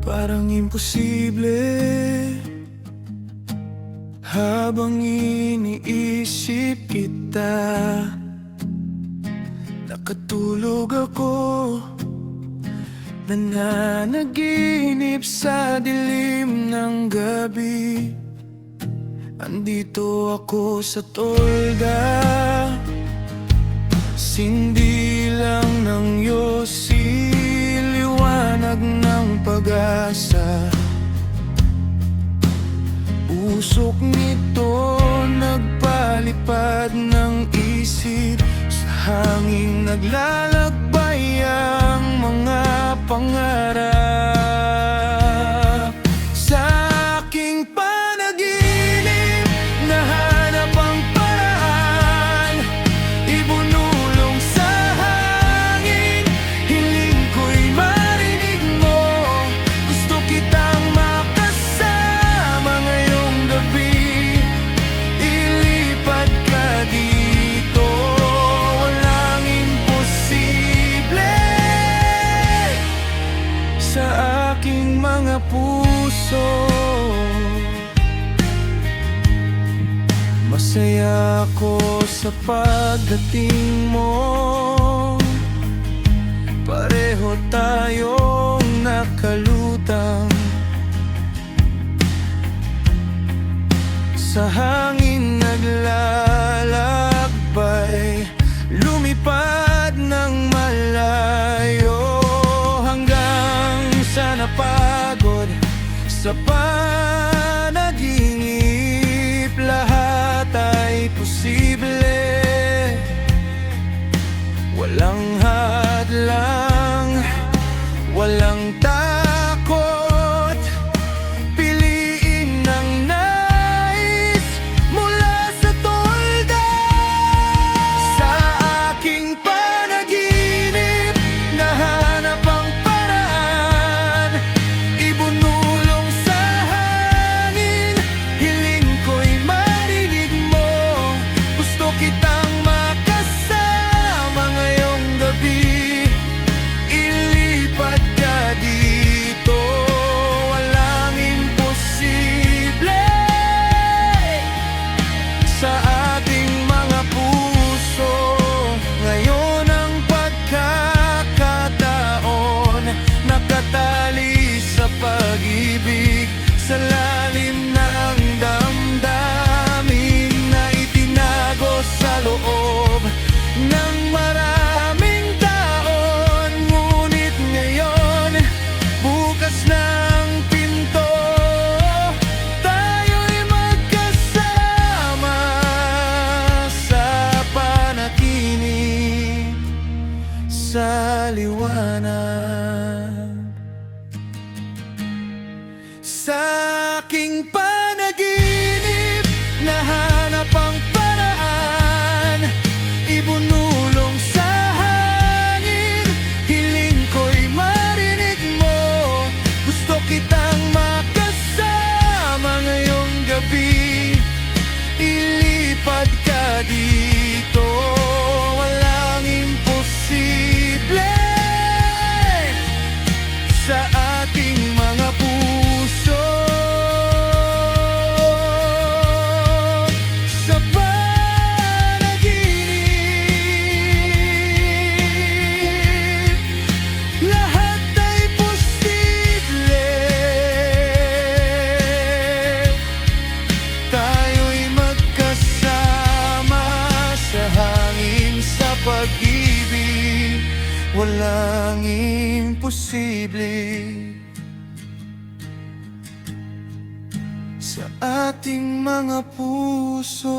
Parang imposible habang iniisip kita. Nakatulog ako, nananaginip sa dilim ng gabi. Andito ako sa tolda, sindi lang ng yosi, liwanag ng pag-asa. Usok nito nagpalipad ng isip, sa hangin naglalakbay ang mga pangarap. Sa aking panaginip, nahanap ang paraan, ibunulong sa hangin, hiling ko'y marinig mo. Gusto kitang makasama ngayong gabi, ilipat ka dito. Walang imposible sa aking mga puso. Masaya ako sa pagdating mo, pareho tayong nakalutang sa hangin naglalakbay, lumipad ng malayo hanggang sa napagod sa panaginip. Lahat ay posible, walang hadlang, walang takot. Piliin ang nais mula sa tolda. Sa aking panaginip, nahanap ang paraan, ibunulong sa hangin, hiling ko'y marinig mo. Gusto kitang makasama ngayong gabi, ilipat ka dito. Walang imposible sa ating mga puso. Ngayon ang pagkakataon, nakatali sa pag-ibig, sa lalim ng damdamin na itinago sa loob ng maraming taon. Ngunit ngayon, bukas ng pinto, tayo'y magkasama sa panaginip, sa liwanag. Sa aking panaginip, nahanap ang paraan, ibunulong sa hangin, hiling ko'y marinig mo. Gusto kitang makasama ngayong gabi, ilipad ka dito. Walang imposible sa ating mga puso. Sa panaginip, lahat ay posible. Tayo'y magkasama sa hangin, sa pag-ibig. Walang imposible sa ating mga puso.